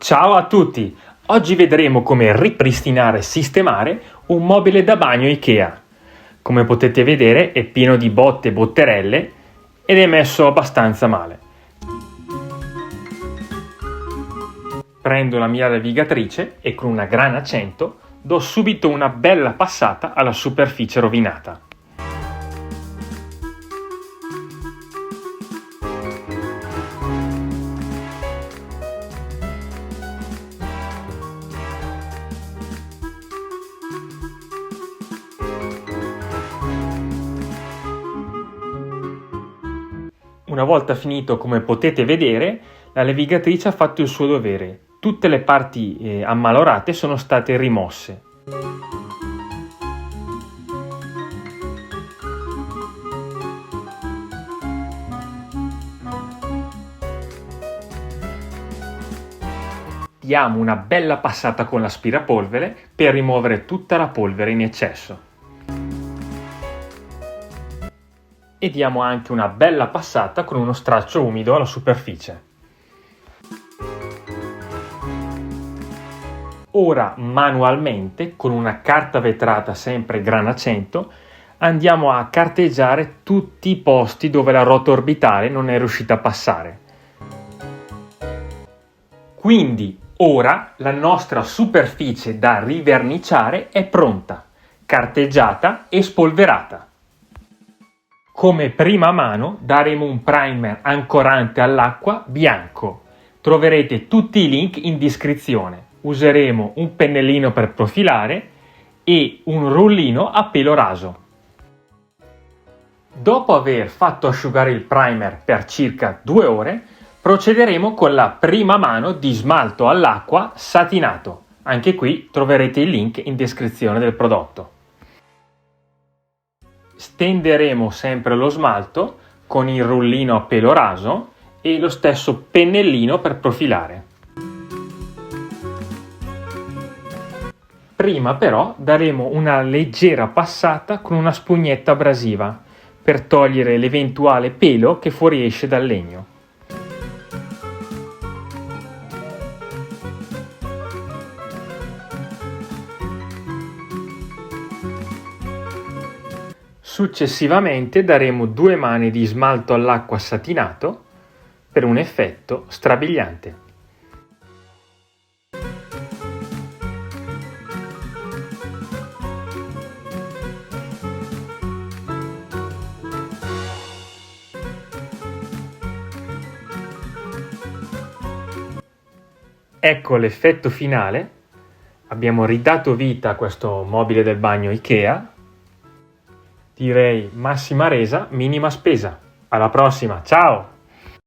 Ciao a tutti! Oggi vedremo come ripristinare e sistemare un mobile da bagno IKEA. Come potete vedere è pieno di botte e botterelle ed è messo abbastanza male. Prendo la mia levigatrice e con una grana 100 do subito una bella passata alla superficie rovinata. Una volta finito, come potete vedere, la levigatrice ha fatto il suo dovere. Tutte le parti ammalorate sono state rimosse. Diamo una bella passata con l'aspirapolvere per rimuovere tutta la polvere in eccesso. E diamo anche una bella passata con uno straccio umido alla superficie. Ora manualmente, con una carta vetrata sempre grana 100, andiamo a carteggiare tutti i posti dove la ruota orbitale non è riuscita a passare. Quindi ora la nostra superficie da riverniciare è pronta, carteggiata e spolverata. Come prima mano daremo un primer ancorante all'acqua bianco. Troverete tutti i link in descrizione. Useremo un pennellino per profilare e un rullino a pelo raso. Dopo aver fatto asciugare il primer per circa 2 ore, procederemo con la prima mano di smalto all'acqua satinato. Anche qui troverete il link in descrizione del prodotto. Stenderemo sempre lo smalto con il rullino a pelo raso e lo stesso pennellino per profilare. Prima però daremo una leggera passata con una spugnetta abrasiva per togliere l'eventuale pelo che fuoriesce dal legno. Successivamente daremo 2 mani di smalto all'acqua satinato per un effetto strabiliante. Ecco l'effetto finale. Abbiamo ridato vita a questo mobile del bagno IKEA. Direi massima resa, minima spesa. Alla prossima, ciao!